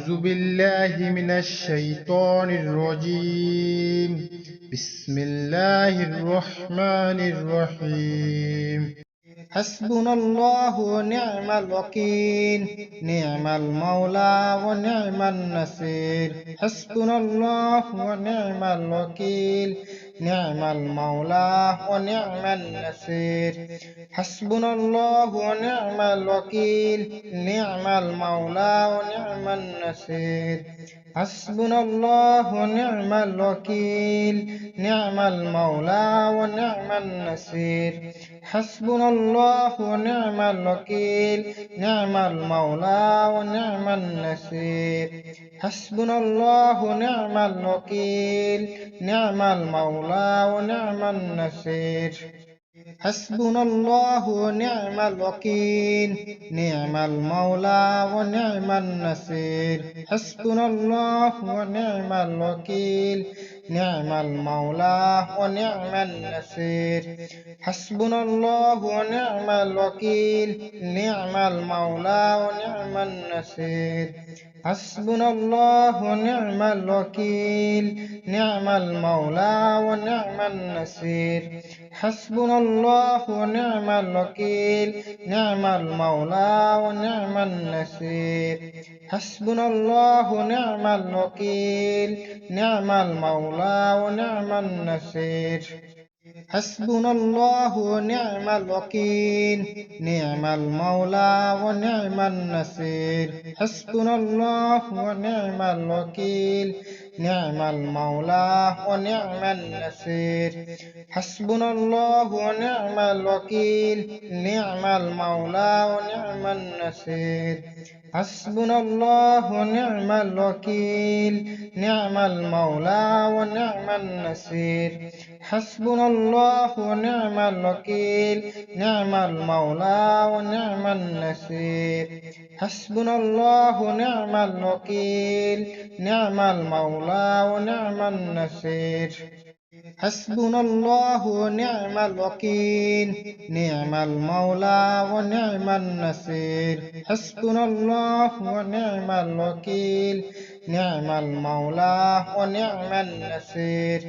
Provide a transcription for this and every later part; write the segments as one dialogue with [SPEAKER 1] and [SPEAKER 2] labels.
[SPEAKER 1] أعوذ بالله من الشيطان الرجيم. بسم الله الرحمن الرحيم. حسبنا الله ونعم الوكيل، نعم المولى ونعم النصير. حسبنا الله ونعم الوكيل، نعم المولى ونعم النصير. حسبنا الله ونعم الوكيل، نعم المولى ونعم النصير. حسبنا الله ونعم الوكيل، نعم المولى ونعم النصير. حسبنا الله ونعم الوكيل، نعم المولى ونعم النصير. حسبنا الله ونعم الوكيل، نعم المولى ونعم النصير. حسبنا الله ونعم الوكيل، نعم المولى ونعم النصير. حسبنا الله ونعم الوكيل، نعم المولى ونعم النصير. حسبنا الله ونعم الوكيل، نعم المولى ونعم النصير. حسبنا الله ونعم الوكيل، نعم المولى ونعم النصير. حسبنا الله ونعم الوكيل، نعم المولى ونعم النصير. حسبنا الله ونعم الوكيل، نعم المولى ونعم النصير. حسبنا الله ونعم الوكيل، نعم المولى ونعم النصير. حسبنا الله ونعم الوكيل، نعم المولى ونعم النصير. حسبنا الله ونعم الوكيل، نعم المولى ونعم النصير. حسبنا الله ونعم الوكيل، نعم المولى ونعم النصير. حسبنا الله ونعم الوكيل، نعم المولى ونعم النصير. حسبنا الله ونعم الوكيل، نعم المولى ونعم النصير. حسبنا الله ونعم الوكيل، نعم المولى ونعم النصير. حسبنا الله ونعم الوكيل، نعم المولى ونعم النصير.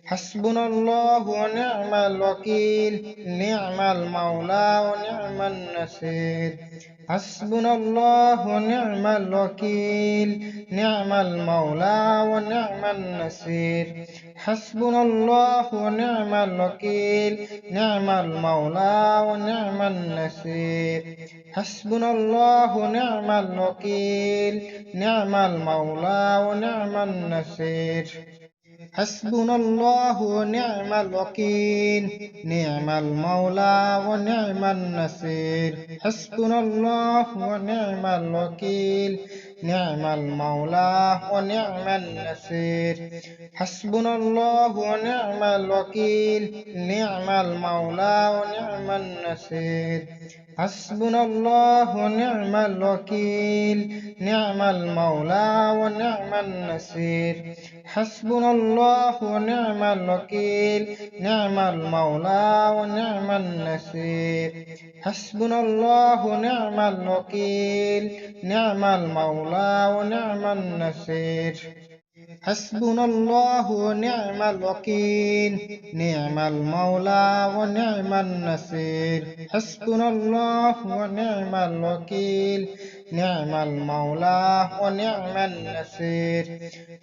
[SPEAKER 1] حسبنا الله ونعم الوكيل، نعم المولى ونعم النصير. حسبنا الله ونعم الوكيل، نعم المولى ونعم النصير. حسبنا الله ونعم الوكيل، نعم المولى ونعم النصير. حسبنا الله ونعم الوكيل، نعم المولى ونعم النصير. حسبنا الله ونعم الوكيل، نعم المولى ونعم النصير. حسبنا الله ونعم الوكيل، نعم المولى ونعم النصير. حسبنا الله ونعم الوكيل، نعم المولى ونعم النصير. حسبنا الله ونعم الوكيل، نعم المولى ونعم النصير. حسبنا الله ونعم الوكيل، نعم المولى ونعم النصير. حسبنا الله ونعم الوكيل، نعم المولى ونعم النصير. حسبنا الله ونعم الوكيل، نعم المولى ونعم النصير. حسبنا الله ونعم الوكيل، نعم المولى ونعم النصير.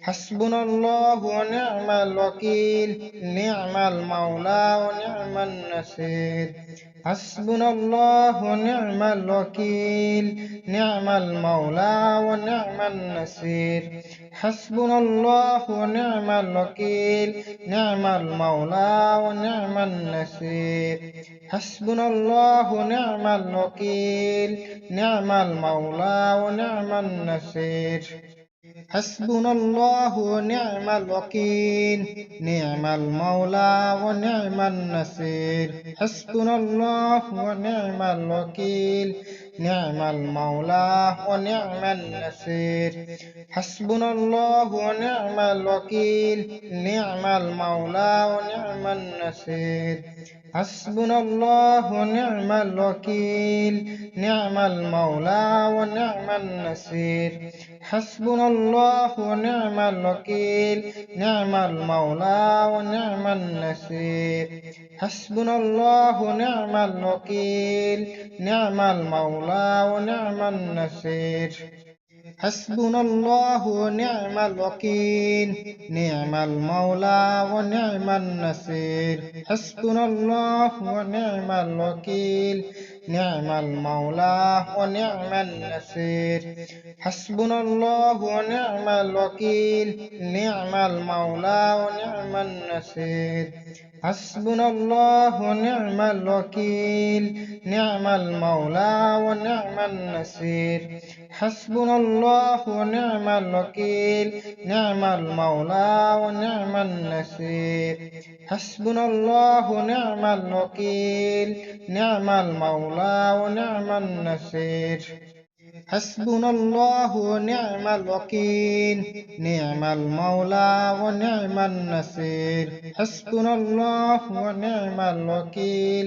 [SPEAKER 1] حسبنا الله ونعم الوكيل، نعم المولى ونعم النصير. حسبنا الله ونعم الوكيل، نعم المولى ونعم النصير. حسبنا الله ونعم الوكيل، نعم المولى ونعم النصير. حسبنا الله ونعم الوكيل، نعم المولى ونعم النصير. حسبنا الله ونعم الوكيل، نعم المولى ونعم النصير. حسبنا الله ونعم الوكيل، نعم المولى ونعم النصير. حسبنا الله ونعم الوكيل، نعم المولى ونعم النصير. حسبنا الله ونعم الوكيل، نعم المولى ونعم النصير. حسبنا الله ونعم الوكيل، نعم المولى ونعم النصير. حسبنا الله ونعم الوكيل، نعم المولى ونعم النصير. حسبنا الله ونعم الوكيل، نعم المولى ونعم النصير. حسبنا الله ونعم الوكيل، نعم المولى ونعم النصير. حسبنا الله ونعم الوكيل، نعم المولى ونعم النصير. حسبنا الله ونعم الوكيل، نعم المولى ونعم النصير. حسبنا الله ونعم الوكيل، نعم المولى ونعم النصير. حسبنا الله ونعم الوكيل، نعم المولى ونعم النصير. حسبنا الله ونعم الوكيل، نعم المولى ونعم النصير. حسبنا الله ونعم الوكيل،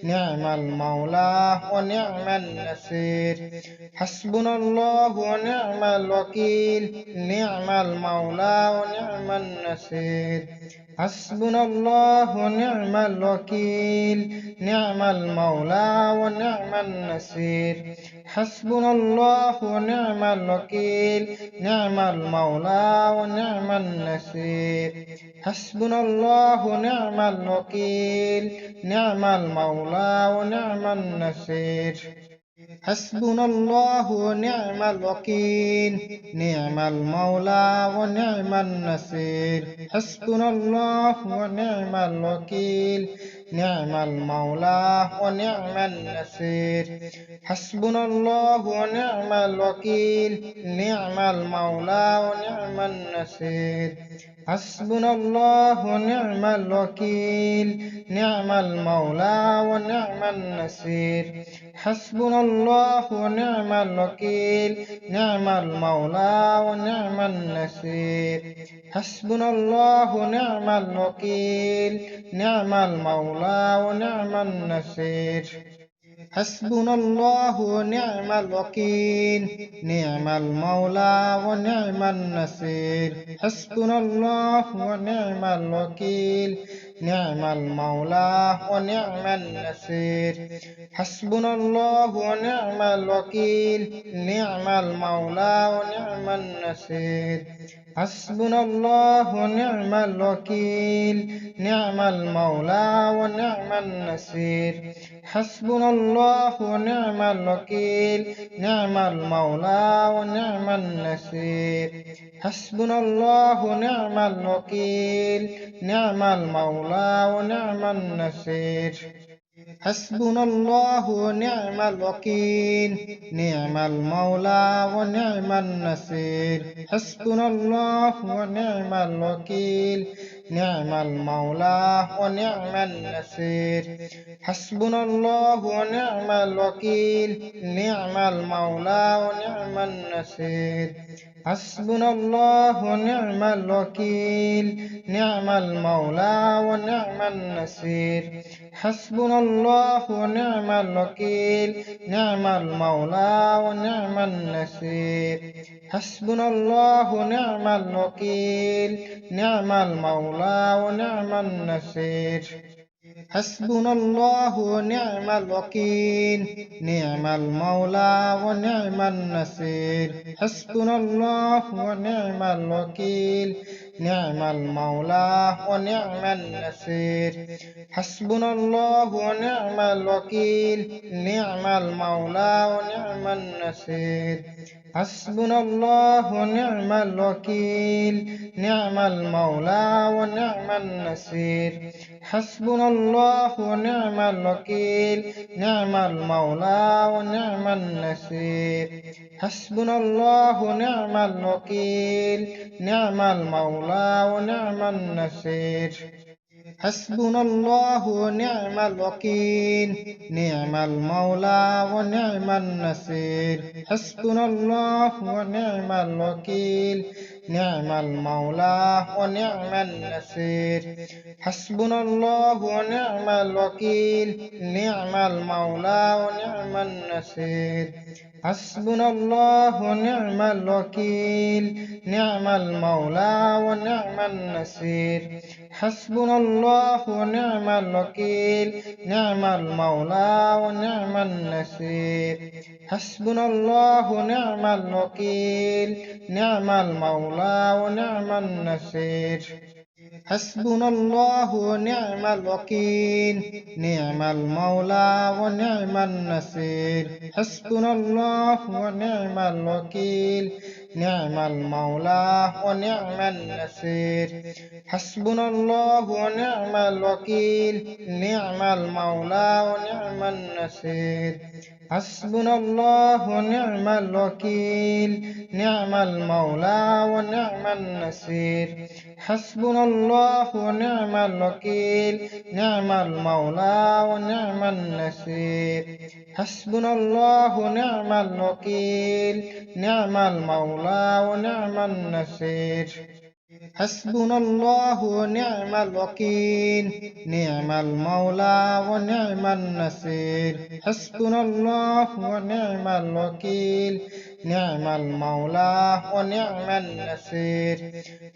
[SPEAKER 1] نعم المولى ونعم النصير. حسبنا الله ونعم الوكيل، نعم المولى ونعم النصير. حسبنا الله ونعم الوكيل، نعم المولى ونعم النصير. حسبنا الله ونعم الوكيل، نعم المولى ونعم النصير. حسبنا الله ونعم الوكيل، نعم المولى ونعم النصير. حسبنا الله ونعم الوكيل، نعم المولى ونعم النصير. حسبنا الله ونعم الوكيل، نعم المولى ونعم النصير. حسبنا الله ونعم الوكيل، نعم المولى ونعم النصير. حسبنا الله ونعم الوكيل، نعم المولى ونعم النصير. حسبنا الله ونعم الوكيل، نعم المولى ونعم النصير. حسبنا الله ونعم الوكيل، نعم المولى ونعم النصير. حسبنا الله ونعم الوكيل، نعم المولى ونعم النصير. حسبنا الله ونعم الوكيل، نعم المولى ونعم النصير. حسبنا الله ونعم الوكيل، نعم المولى ونعم النصير. حسبنا الله ونعم الوكيل، نعم المولى ونعم النصير. حسبنا الله ونعم الوكيل، نعم المولى ونعم النصير. حسبنا الله ونعم الوكيل، نعم المولى ونعم النصير. حسبنا الله ونعم الوكيل، نعم المولى ونعم النصير. حسبنا الله ونعم الوكيل، نعم المولى ونعم النصير. حسبنا الله ونعم الوكيل، نعم المولى ونعم النصير. حسبنا الله ونعم الوكيل، نعم المولى ونعم النصير. حسبنا الله ونعم الوكيل، نعم المولى ونعم النصير. حسبنا الله ونعم الوكيل، نعم المولى ونعم النصير. حسبنا الله ونعم الوكيل، نعم المولى ونعم النصير. حسبنا الله ونعم الوكيل، نعم المولى ونعم النصير. حسبنا الله ونعم الوكيل، نعم المولى ونعم النصير. حسبنا الله ونعم الوكيل، نعم المولى ونعم النصير. حسبنا الله ونعم الوكيل، نعم المولى ونعم النصير. حسبنا الله ونعم الوكيل، نعم المولى ونعم النصير. حسبنا الله ونعم الوكيل نعم المولى ونعم النصير حسبنا الله ونعم الوكيل نعم المولى ونعم النصير حسبنا الله ونعم الوكيل نعم المولى ونعم النصير حسبنا الله ونعم الوكيل نعم المولى ونعم النصير حسبنا الله ونعم الوكيل نعم المولى ونعم النصير حسبنا الله ونعم الوكيل نعم المولى ونعم النصير حسبنا الله ونعم الوكيل نعم المولى ونعم النصير حسبنا الله ونعم الوكيل نعم المولى ونعم النصير حسبنا الله ونعم الوكيل نعم المولى ونعم النصير حسبنا الله ونعم الوكيل نعم المولى ونعم النصير حسبنا الله ونعم الوكيل نعم المولى ونعم النصير حسبنا الله ونعم الوكيل نعم المولى ونعم النصير حسبنا الله ونعم الوكيل نعم المولى ونعم النصير حسبنا الله ونعم الوكيل نعم المولى ونعم النصير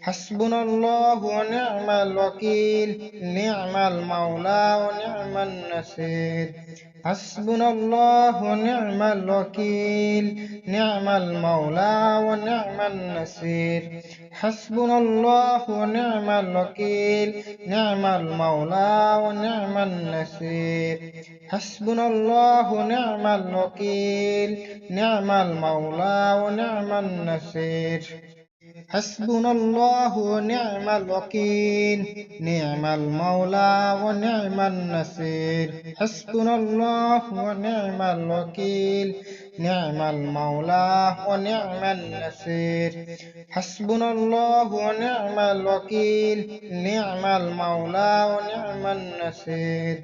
[SPEAKER 1] حسبنا الله ونعم الوكيل نعم المولى ونعم النصير حسبنا الله ونعم الوكيل نعم المولى ونعم النصير حسبنا الله ونعم الوكيل نعم المولى ونعم النصير حسبنا الله ونعم الوكيل نعم المولى ونعم النصير حسبنا الله ونعم الوكيل نعم المولى ونعم النصير حسبنا الله ونعم الوكيل نعم المولى ونعم النصير حسبنا الله ونعم الوكيل نعم المولى ونعم النصير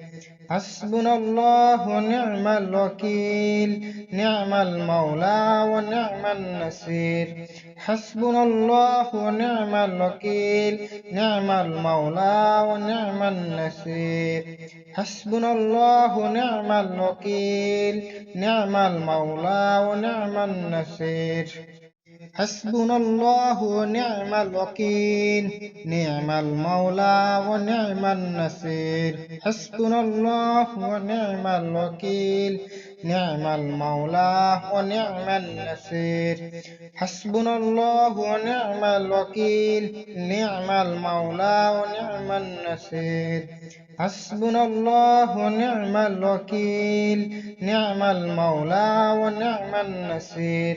[SPEAKER 1] حسبنا الله ونعم الوكيل نعم المولى ونعم النصير حسبنا الله ونعم الوكيل نعم المولى ونعم النصير حسبنا الله ونعم الوكيل نعم المولى ونعم النصير حسبنا الله ونعم الوكيل نعم المولى ونعم النصير حسبنا الله ونعم الوكيل نعم المولى ونعم النصير حسبنا الله ونعم الوكيل نعم المولى ونعم النصير حسبنا الله ونعم الوكيل نعم المولى ونعم النصير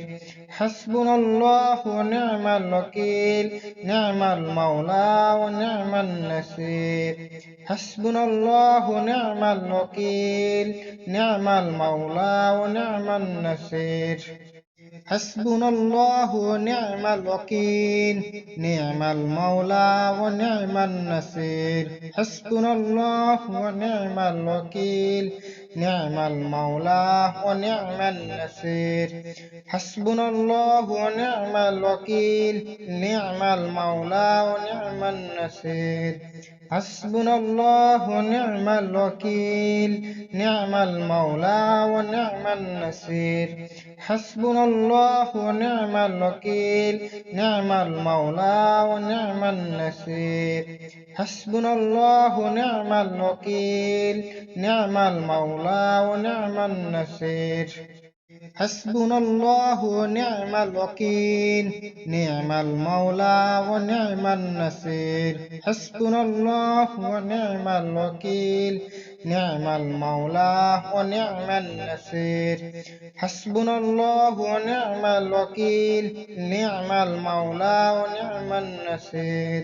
[SPEAKER 1] حسبنا الله ونعم الوكيل نعم المولى ونعم النصير حسبنا الله ونعم الوكيل نعم المولى ونعم النصير حسبنا الله ونعم الوكيل نعم المولى ونعم النصير حسبنا الله ونعم الوكيل نعم المولى ونعم النصير حسبنا الله ونعم الوكيل نعم المولى ونعم النصير حسبنا الله ونعم الوكيل نعم المولى ونعم النصير حسبنا الله ونعم الوكيل نعم المولى ونعم النصير حسبنا الله ونعم الوكيل نعم المولى ونعم النصير حسبنا الله ونعم الوكيل نعم المولى ونعم النصير حسبنا الله ونعم الوكيل نعم المولى ونعم النصير حسبنا الله ونعم الوكيل نعم المولى ونعم النصير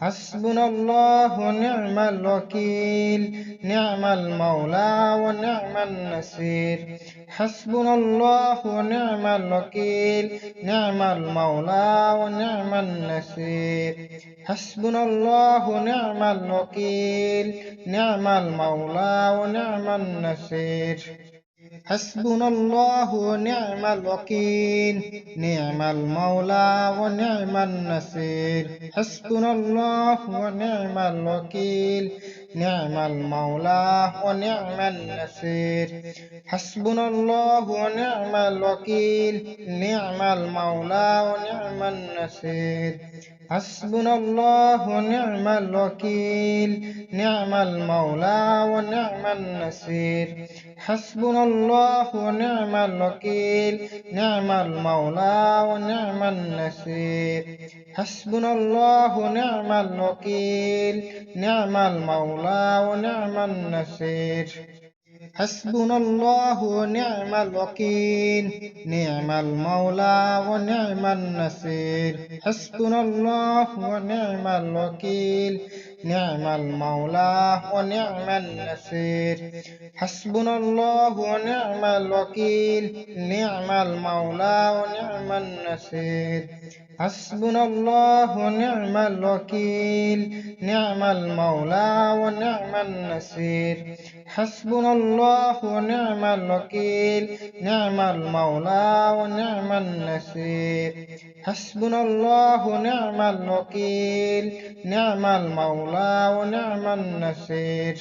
[SPEAKER 1] حسبنا الله ونعم الوكيل نعم المولى ونعم النصير حسبنا الله ونعم الوكيل نعم المولى ونعم النصير حسبنا الله ونعم الوكيل نعم المولى ونعم النصير حسبنا الله ونعم الوكيل نعم المولى ونعم النصير حسبنا الله ونعم الوكيل نعم المولى ونعم النصير حسبنا الله ونعم الوكيل نعم المولى ونعم النصير حسبنا الله ونعم الوكيل نعم المولى ونعم النصير حسبنا الله ونعم الوكيل نعم المولى ونعم النصير حسبنا الله ونعم الوكيل نعم المولى ونعم النصير حسبنا الله ونعم الوكيل نعم المولى ونعم النصير حسبنا الله ونعم الوكيل نعم المولى ونعم النصير حسبنا الله ونعم الوكيل نعم المولى ونعم النصير حسبنا الله ونعم الوكيل نعم المولى ونعم النصير حسبنا الله ونعم الوكيل نعم المولى ونعم النصير حسبنا الله ونعم الوكيل نعم المولى ونعم النصير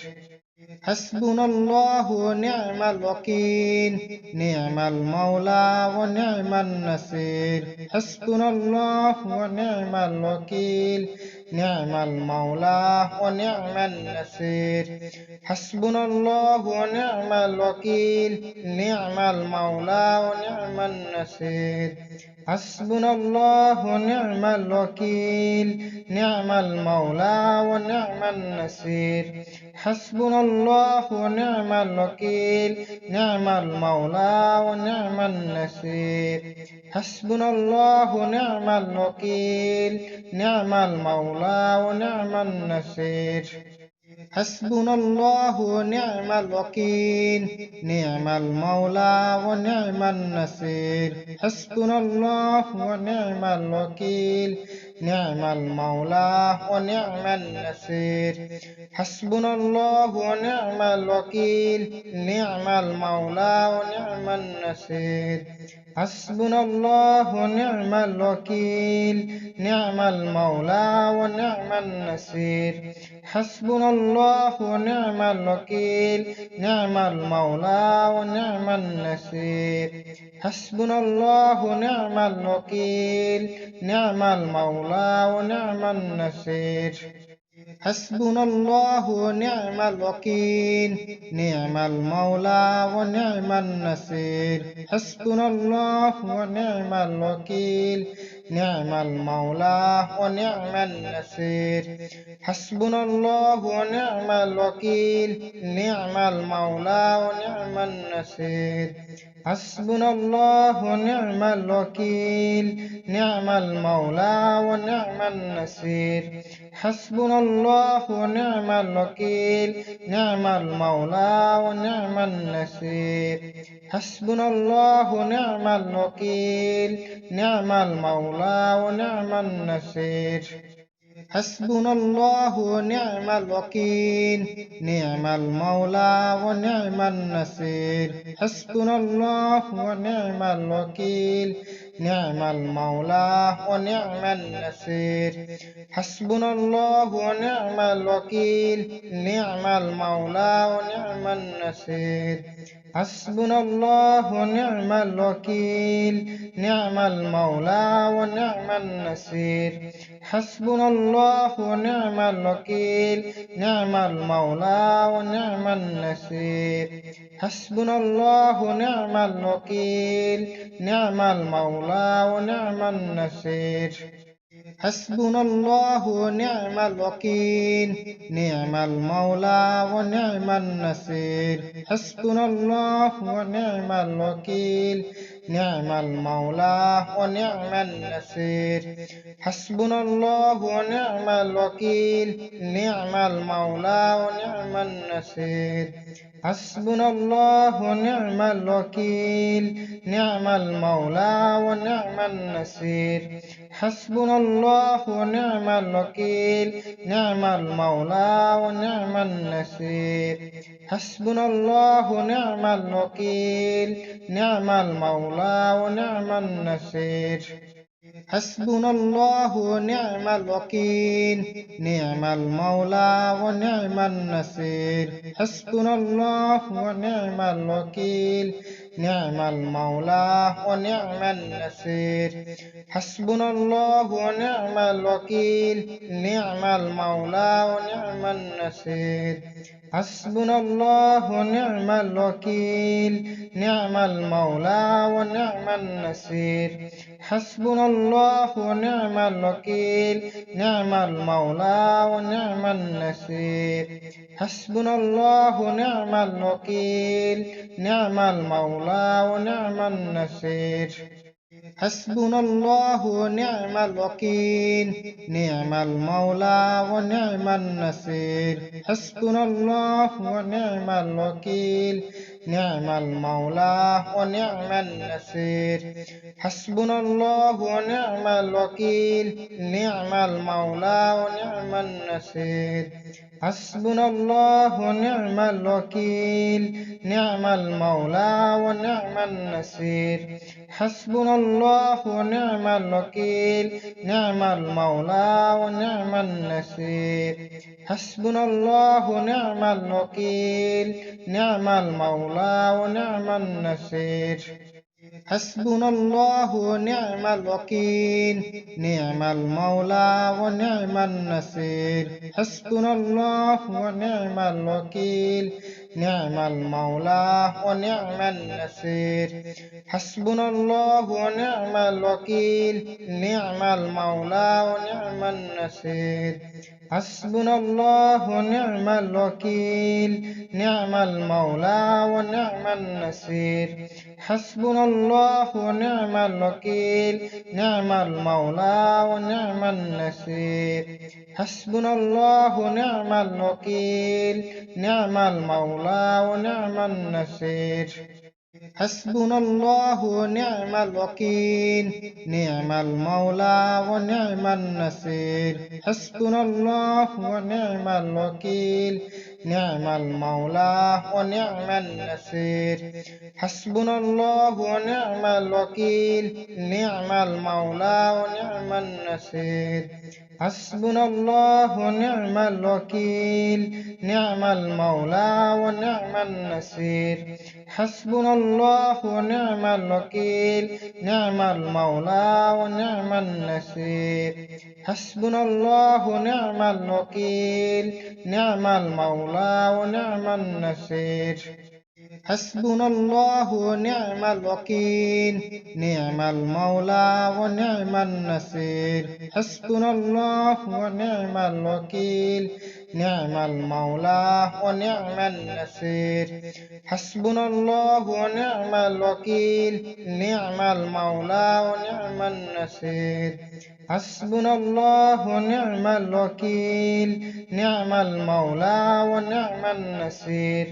[SPEAKER 1] حسبنا الله ونعم الوكيل نعم المولى ونعم النصير حسبنا الله ونعم الوكيل نعم المولى ونعم النصير حسبنا الله ونعم الوكيل نعم المولى ونعم النصير حسبنا الله ونعم الوكيل نعم المولى ونعم النصير حسبنا الله ونعم الوكيل نعم المولى ونعم النصير حسبنا الله ونعم الوكيل نعم المولى ونعم النصير حسبنا الله ونعم الوكيل نعم المولى ونعم النصير حسبنا الله ونعم الوكيل نعم المولى ونعم النصير حسبنا الله ونعم الوكيل نعم المولى ونعم النصير حسبنا الله ونعم الوكيل نعم المولى ونعم النصير حسبنا الله ونعم الوكيل نعم المولى ونعم النصير حسبنا الله ونعم الوكيل نعم المولى ونعم النصير حسبنا الله ونعم الوكيل نعم المولى ونعم النصير حسبنا الله ونعم الوكيل نعم المولى ونعم النصير حسبنا الله ونعم الوكيل نعم المولى ونعم النصير حسبنا الله ونعم الوكيل نعم المولى ونعم النصير حسبنا الله ونعم الوكيل نعم المولى ونعم النصير حسبنا الله ونعم الوكيل نعم المولى ونعم النصير حسبنا الله ونعم الوكيل نعم المولى ونعم النصير حسبنا الله ونعم الوكيل نعم المولى ونعم النصير حسبنا الله ونعم الوكيل نعم المولى ونعم النصير حسبنا الله ونعم الوكيل نعم المولى ونعم النصير حسبنا الله ونعم الوكيل نعم المولى ونعم النصير حسبنا الله ونعم الوكيل نعم المولى ونعم النصير حسبنا الله ونعم الوكيل نعم المولى ونعم النصير حسبنا الله ونعم الوكيل نعم المولى ونعم النصير حسبنا الله ونعم الوكيل نعم المولى ونعم النصير حسبنا الله ونعم الوكيل نعم المولى ونعم النصير حسبنا الله ونعم الوكيل نعم المولى ونعم النصير حسبنا الله ونعم الوكيل نعم المولى ونعم النصير حسبنا الله ونعم الوكيل نعم المولى ونعم النصير حسبنا الله ونعم الوكيل نعم المولى ونعم النصير حسبنا الله ونعم الوكيل نعم المولى ونعم النصير حسبنا الله ونعم الوكيل نعم المولى ونعم النصير حسبنا الله ونعم الوكيل نعم المولى ونعم النصير حسبنا الله ونعم الوكيل نعم المولى ونعم النصير حسبنا الله ونعم الوكيل نعم المولى ونعم النصير حسبنا الله ونعم الوكيل نعم المولى ونعم النصير حسبنا الله ونعم الوكيل نعم المولى ونعم النصير حسبنا الله ونعم الوكيل نعم المولى ونعم النصير حسبنا الله ونعم الوكيل نعم المولى ونعم النصير حسبنا الله ونعم الوكيل نعم المولى ونعم النصير حسبنا الله ونعم الوكيل نعم المولى ونعم النصير حسبنا الله ونعم الوكيل نعم المولى ونعم النصير حسبنا الله ونعم الوكيل نعم المولى ونعم النصير حسبنا الله ونعم الوكيل نعم المولى ونعم النصير حسبنا الله ونعم الوكيل نعم المولى ونعم النصير حسبنا الله ونعم الوكيل نعم المولى ونعم النصير حسبنا الله ونعم الوكيل نعم المولى ونعم النصير حسبنا الله ونعم الوكيل نعم المولى ونعم النصير حسبنا الله ونعم الوكيل نعم المولى ونعم النصير حسبنا الله ونعم الوكيل نعم المولى ونعم النصير حسبنا الله ونعم الوكيل نعم المولى ونعم النصير حسبنا الله ونعم الوكيل نعم المولى ونعم النصير حسبنا الله ونعم الوكيل نعم المولى ونعم النصير حسبنا الله ونعم الوكيل نعم المولى ونعم النصير حسبنا الله ونعم الوكيل نعم المولى ونعم النصير حسبنا الله ونعم الوكيل نعم المولى ونعم النصير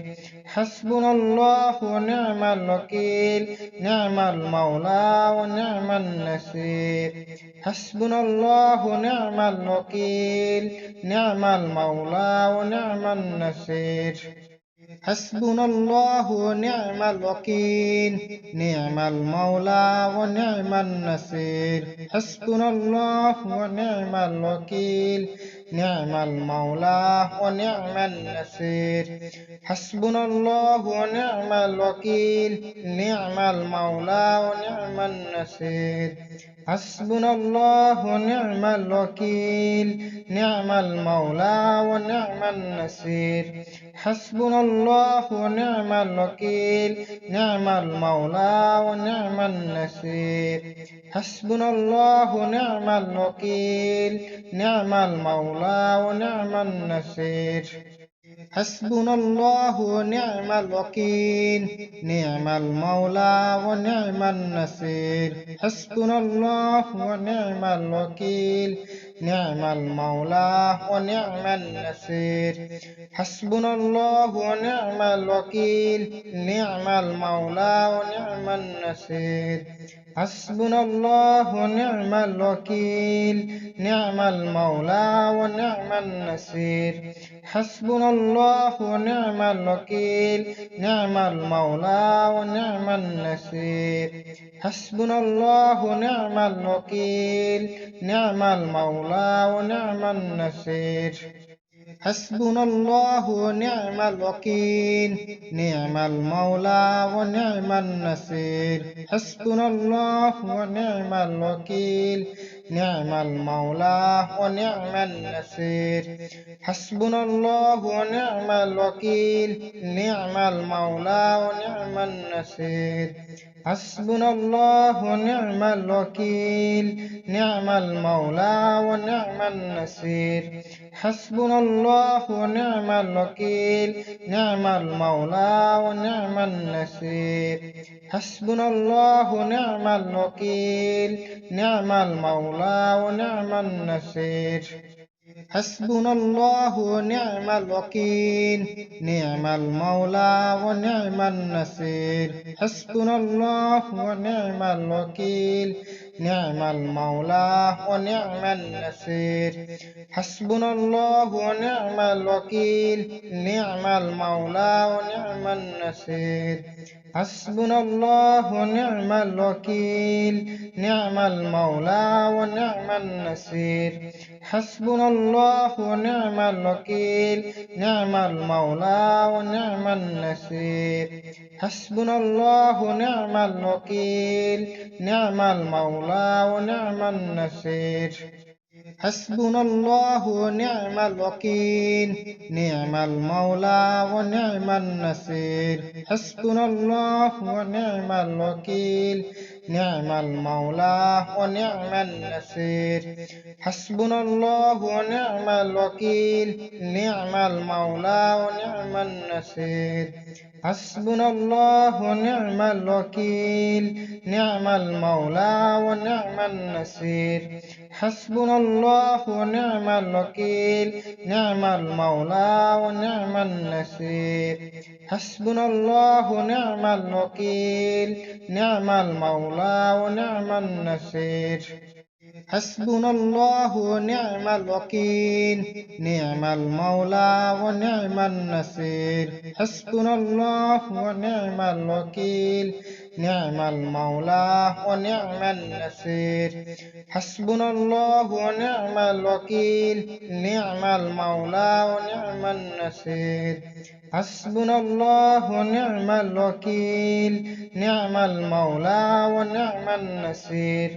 [SPEAKER 1] حسبنا الله ونعم الوكيل نعم المولى ونعم النصير حسبنا الله ونعم الوكيل نعم المولى ونعم النصير حسبنا الله ونعم الوكيل نعم المولى ونعم النصير حسبنا الله ونعم الوكيل نعم المولى ونعم النصير حسبنا الله ونعم الوكيل نعم المولى ونعم النصير حسبنا الله ونعم الوكيل نعم المولى ونعم النصير حسبنا الله ونعم الوكيل نعم المولى ونعم النصير حسبنا الله ونعم الوكيل نعم المولى ونعم النصير حسبنا الله ونعم الوكيل نعم المولى ونعم النصير حسبنا الله ونعم الوكيل نعم المولى ونعم النصير حسبنا الله ونعم الوكيل نعم المولى ونعم النصير حسبنا الله ونعم الوكيل نعم المولى ونعم النصير حسبنا الله ونعم الوكيل نعم المولى ونعم النصير حسبنا الله ونعم الوكيل نعم المولى ونعم النصير حسبنا الله ونعم الوكيل نعم المولى ونعم النصير حسبنا الله ونعم الوكيل نعم المولى ونعم النصير حسبنا الله ونعم الوكيل نعم المولى ونعم النصير حسبنا الله ونعم الوكيل نعم المولى ونعم النصير حسبنا الله ونعم الوكيل نعم المولى ونعم النصير حسبنا الله ونعم الوكيل نعم المولى ونعم النصير حسبنا الله ونعم الوكيل نعم المولى ونعم النصير حسبنا الله ونعم الوكيل نعم المولى ونعم النصير حسبنا الله ونعم الوكيل نعم المولى ونعم النصير حسبنا الله ونعم الوكيل نعم المولى ونعم النصير حسبنا الله ونعم الوكيل نعم المولى ونعم النصير حسبنا الله ونعم الوكيل نعم المولى ونعم النصير حسبنا الله ونعم الوكيل نعم المولى ونعم النصير حسبنا الله ونعم الوكيل نعم المولى ونعم النصير حسبنا الله ونعم الوكيل نعم المولى ونعم النصير حسبنا الله ونعم الوكيل نعم المولى ونعم النصير حسبنا الله ونعم الوكيل نعم المولى ونعم النصير حسبنا الله ونعم الوكيل نعم المولى ونعم النصير حسبنا الله ونعم الوكيل نعم المولى ونعم النصير حسبنا الله ونعم الوكيل نعم المولى ونعم النصير حسبنا الله ونعم الوكيل نعم المولى ونعم النصير حسبنا الله ونعم الوكيل نعم المولى ونعم النصير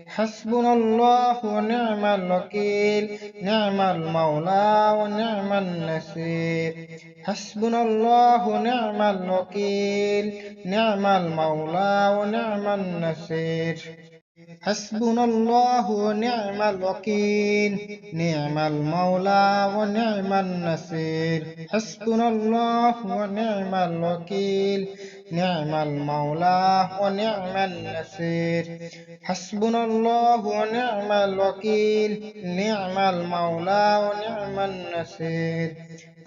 [SPEAKER 1] حسبنا الله ونعم الوكيل نعم المولى ونعم النصير حسبنا الله ونعم الوكيل نعم المولى ونعم النصير حسبنا الله ونعم الوكيل نعم المولى ونعم النصير حسبنا الله ونعم الوكيل نعم المولى ونعم النصير حسبنا الله ونعم الوكيل نعم المولى ونعم النصير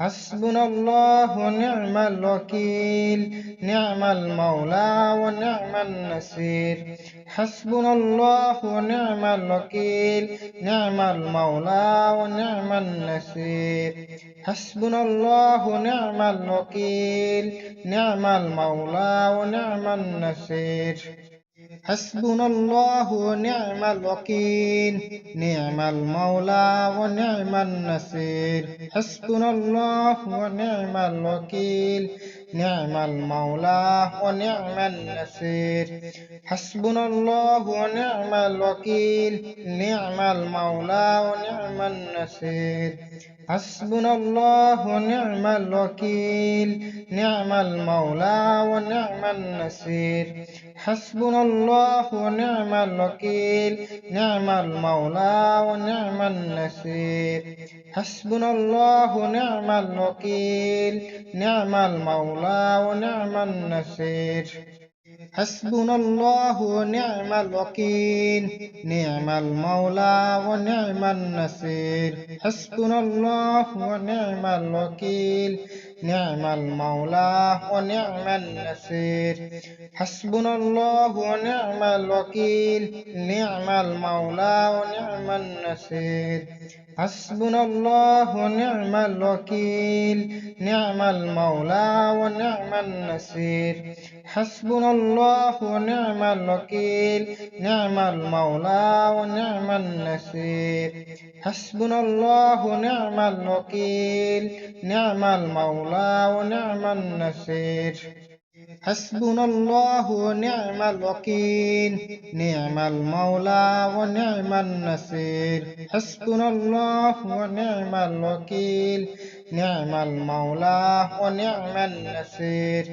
[SPEAKER 1] حسبنا الله ونعم الوكيل نعم المولى ونعم النصير حسبنا الله ونعم الوكيل نعم المولى ونعم النصير حسبنا الله ونعم الوكيل نعم المولى ونعم النصير حسبنا الله ونعم الوكيل نعم المولى ونعم النصير حسبنا الله ونعم الوكيل نعم المولى ونعم النصير حسبنا الله ونعم الوكيل نعم المولى ونعم النصير حسبنا الله ونعم الوكيل نعم المولى ونعم النصير حسبنا الله ونعم الوكيل نعم المولى ونعم النصير حسبنا الله ونعم الوكيل نعم المولى ونعم النصير حسبنا الله ونعم الوكيل نعم المولى ونعم النصير حسبنا الله ونعم الوكيل نعم المولى ونعم النصير حسبنا الله ونعم الوكيل نعم المولى ونعم النصير حسبنا الله ونعم الوكيل نعم المولى ونعم النصير حسبنا الله ونعم الوكيل نعم المولى ونعم النصير حسبنا الله ونعم الوكيل نعم المولى ونعم النصير حسبنا الله ونعم الوكيل نعم المولى ونعم النصير حسبنا الله ونعم الوكيل نعم المولى ونعم النصير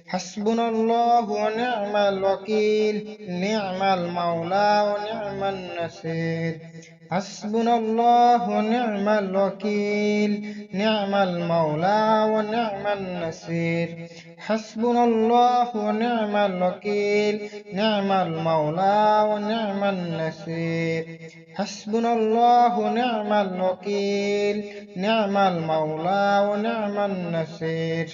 [SPEAKER 1] حسبنا الله ونعم الوكيل نعم المولى ونعم النصير حسبنا الله ونعم الوكيل نعم المولى ونعم النصير حسبنا الله ونعم الوكيل نعم المولى ونعم النصير حسبنا الله ونعم الوكيل نعم المولى ونعم النصير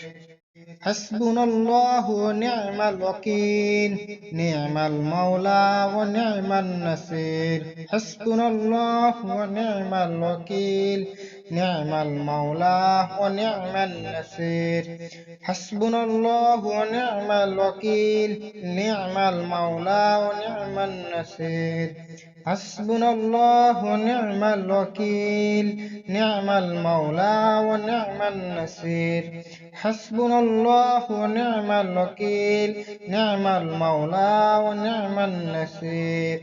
[SPEAKER 1] حسبنا الله ونعم الوكيل نعم المولى ونعم النصير حسبنا الله ونعم الوكيل نعم المولى ونعم النصير حسبنا الله ونعم الوكيل نعم المولى ونعم النصير حسبنا الله ونعم الوكيل نعم المولى ونعم النصير حسبنا الله ونعم الوكيل نعم المولى ونعم النصير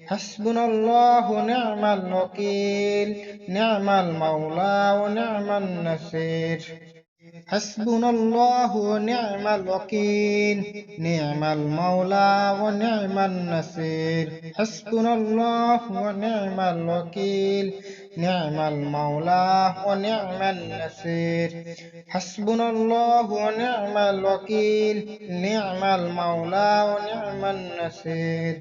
[SPEAKER 1] حسبنا الله ونعم الوكيل نعم المولى ونعم النصير حسبنا الله ونعم الوكيل نعم المولى ونعم النصير حسبنا الله ونعم الوكيل نعم المولى ونعم النصير حسبنا الله ونعم الوكيل نعم المولى ونعم النصير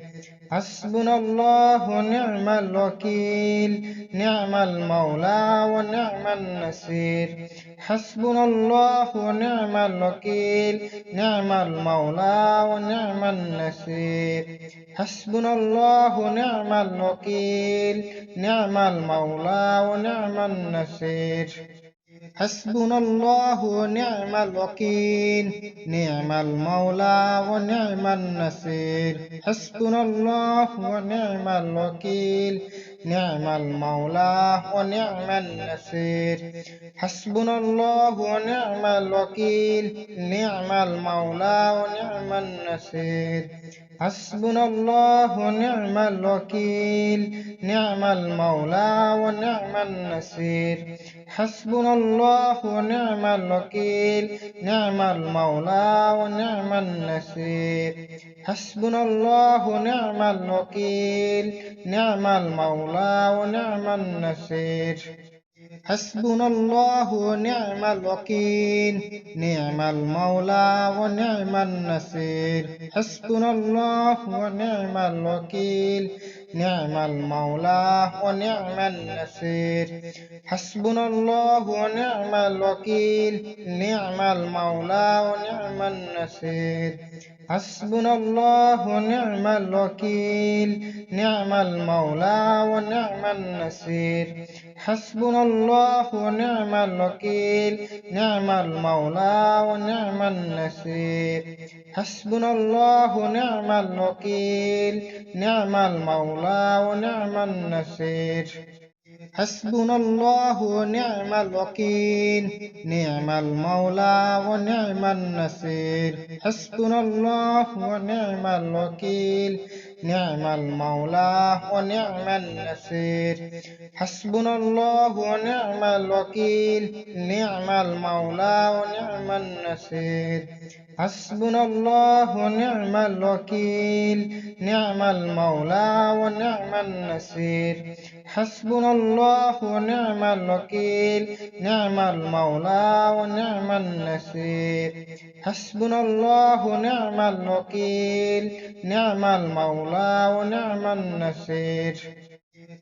[SPEAKER 1] حسبنا الله ونعم الوكيل نعم المولى ونعم النصير حسبنا الله ونعم الوكيل نعم المولى ونعم النصير حسبنا الله ونعم الوكيل نعم المولى ونعم النصير حسبنا الله ونعم الوكيل نعم المولى ونعم النصير حسبنا الله ونعم الوكيل نعم المولى ونعم النصير حسبنا الله ونعم الوكيل نعم المولى ونعم النصير حسبنا الله ونعم الوكيل نعم المولى ونعم النصير حسبنا الله ونعم الوكيل نعم المولى ونعم النصير حسبنا الله ونعم الوكيل نعم المولى ونعم النصير حسبنا الله ونعم الوكيل نعم المولى ونعم النصير حسبنا الله ونعم الوكيل نعم المولى ونعم النصير حسبنا الله ونعم الوكيل نعم المولى ونعم النصير حسبنا الله ونعم الوكيل نعم المولى ونعم النصير حسبنا الله ونعم الوكيل نعم المولى ونعم النصير حسبنا الله ونعم الوكيل نعم المولى ونعم النصير حسبنا الله ونعم الوكيل نعم المولى ونعم النصير حسبنا الله ونعم الوكيل نعم المولى ونعم النصير حسبنا الله ونعم الوكيل نعم المولى ونعم النصير حسبنا الله ونعم الوكيل نعم المولى ونعم النصير حسبنا الله ونعم الوكيل نعم المولى ونعم النصير حسبنا الله ونعم الوكيل نعم المولى ونعم النصير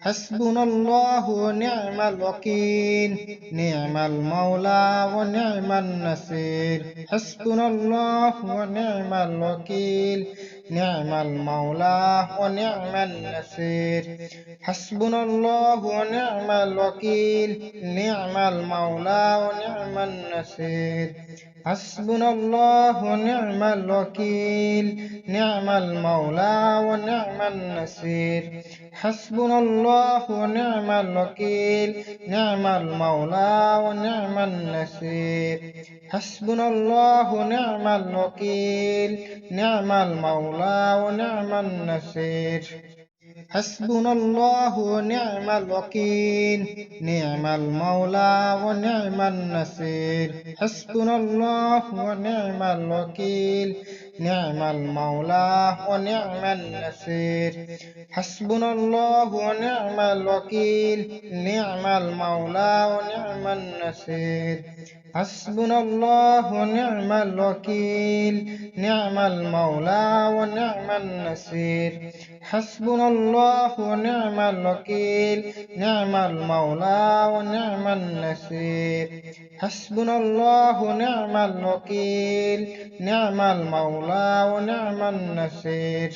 [SPEAKER 1] حسبنا الله ونعم الوكيل نعم المولى ونعم النصير حسبنا الله ونعم الوكيل نعم المولى ونعم النصير حسبنا الله ونعم الوكيل نعم المولى ونعم النصير حسبنا الله ونعم الوكيل نعم المولى ونعم النصير حسبنا الله ونعم الوكيل نعم المولى ونعم النصير حسبنا الله ونعم الوكيل نعم المولى ونعم النصير حسبنا الله ونعم الوكيل نعم المولى ونعم النصير حسبنا الله ونعم الوكيل نعم المولى ونعم النصير حسبنا الله ونعم الوكيل نعم المولى ونعم النصير حسبنا الله ونعم الوكيل نعم المولى ونعم النصير حسبنا الله ونعم الوكيل نعم المولى ونعم النصير حسبنا الله ونعم الوكيل نعم المولى ونعم النصير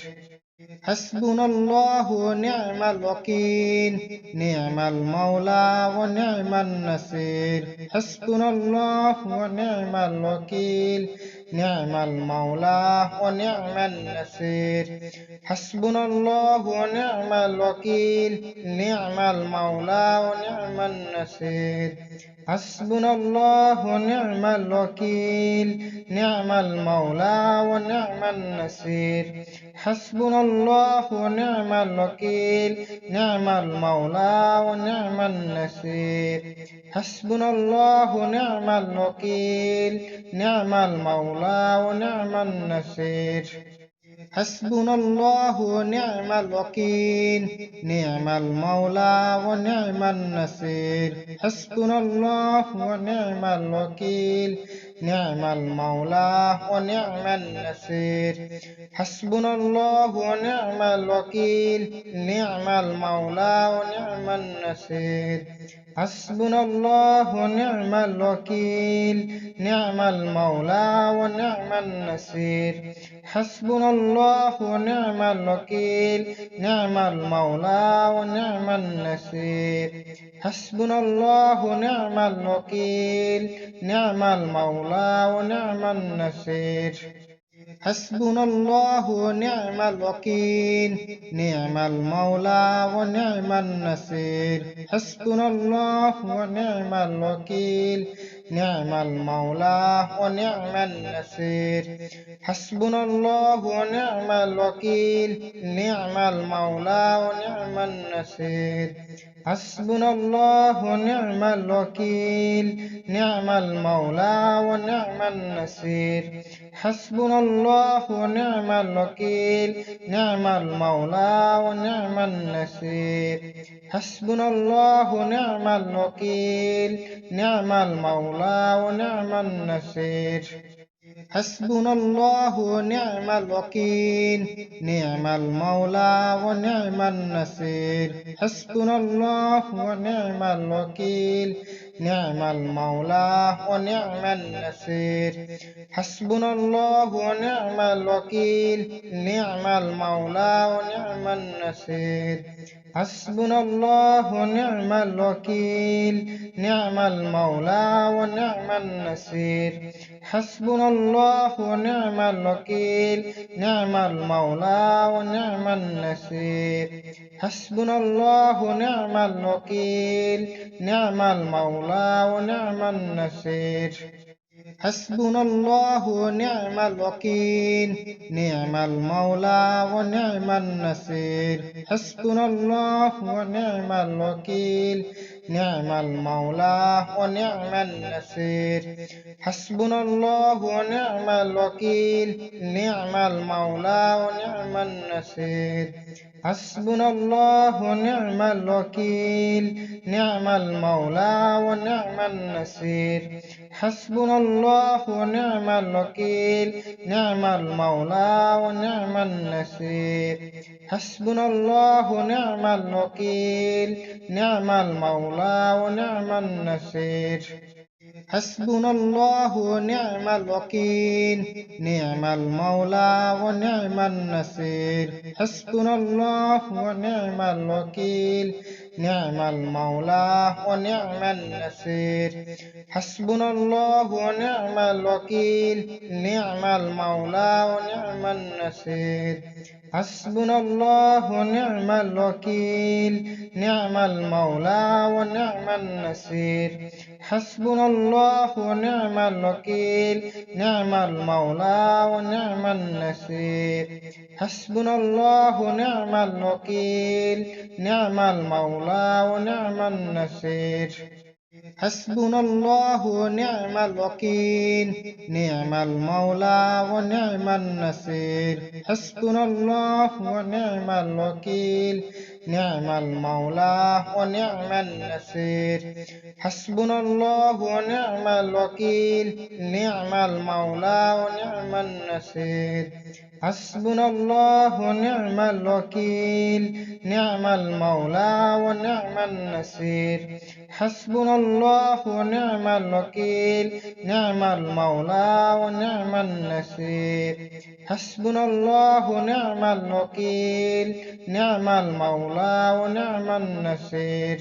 [SPEAKER 1] حسبنا الله ونعم الوكيل نعم المولى ونعم النصير حسبنا الله ونعم الوكيل نعم المولى ونعم النصير حسبنا الله ونعم الوكيل نعم المولى ونعم النصير حسبنا الله ونعم الوكيل نعم المولى ونعم النصير حسبنا الله ونعم الوكيل نعم المولى ونعم النصير حسبنا الله ونعم الوكيل نعم المولى ونعم النصير حسبنا الله ونعم الوكيل نعم المولى ونعم النصير حسبنا الله ونعم الوكيل نعم المولى ونعم النصير حسبنا الله ونعم الوكيل نعم المولى ونعم النصير حسبنا الله ونعم الوكيل نعم المولى ونعم النصير حسبنا الله ونعم الوكيل نعم المولى ونعم النصير حسبنا الله ونعم الوكيل نعم المولى ونعم النصير حسبنا الله ونعم الوكيل نعم المولى ونعم النصير حسبنا الله ونعم الوكيل نعم المولى ونعم النصير حسبنا الله ونعم الوكيل نعم المولى ونعم النصير حسبنا الله ونعم الوكيل نعم المولى ونعم النصير حسبنا الله ونعم الوكيل نعم المولى ونعم النصير حسبنا الله ونعم الوكيل نعم المولى ونعم النصير حسبنا الله ونعم الوكيل نعم المولى ونعم النصير حسبنا الله ونعم الوكيل نعم المولى ونعم النصير حسبنا الله ونعم الوكيل نعم المولى ونعم النصير حسبنا الله ونعم الوكيل نعم المولى ونعم النصير حسبنا الله ونعم الوكيل نعم المولى ونعم النصير حسبنا الله ونعم الوكيل نعم المولى ونعم النصير حسبنا الله ونعم الوكيل نعم المولى ونعم النصير حسبنا الله ونعم الوكيل نعم المولى ونعم النصير حسبنا الله ونعم الوكيل نعم المولى ونعم النصير حسبنا الله ونعم الوكيل نعم المولى ونعم النصير حسبنا الله ونعم الوكيل نعم المولى ونعم النصير حسبنا الله ونعم الوكيل نعم المولى ونعم النصير حسبنا الله ونعم الوكيل نعم المولى ونعم النصير حسبنا الله ونعم الوكيل نعم المولى ونعم النصير حسبنا الله ونعم الوكيل نعم المولى ونعم النصير حسبنا الله ونعم الوكيل نعم المولى ونعم النصير حسبنا الله ونعم الوكيل نعم المولى ونعم النصير حسبنا الله ونعم الوكيل نعم المولى ونعم النصير حسبنا الله ونعم الوكيل نعم المولى ونعم النصير حسبنا الله ونعم الوكيل نعم المولى ونعم النصير حسبنا الله ونعم الوكيل نعم المولى ونعم النصير حسبنا الله ونعم الوكيل نعم المولى ونعم النصير حسبنا الله ونعم الوكيل نعم المولى ونعم النصير حسبنا الله ونعم الوكيل نعم المولى ونعم النصير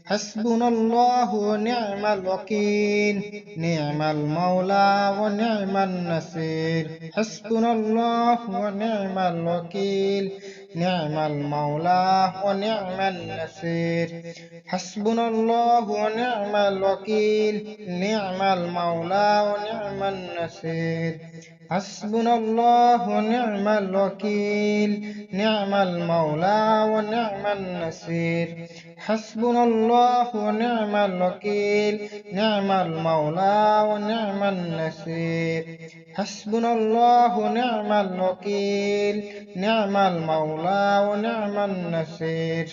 [SPEAKER 1] حسبنا الله ونعم الوكيل نعم المولى ونعم النصير حسبنا الله ونعم الوكيل نعم المولى ونعم النصير حسبنا الله ونعم الوكيل نعم المولى ونعم النصير حسبنا الله ونعم الوكيل نعم المولى ونعم النصير حسبنا الله ونعم الوكيل نعم المولى ونعم النصير حسبنا الله ونعم الوكيل نعم المولى ونعم النصير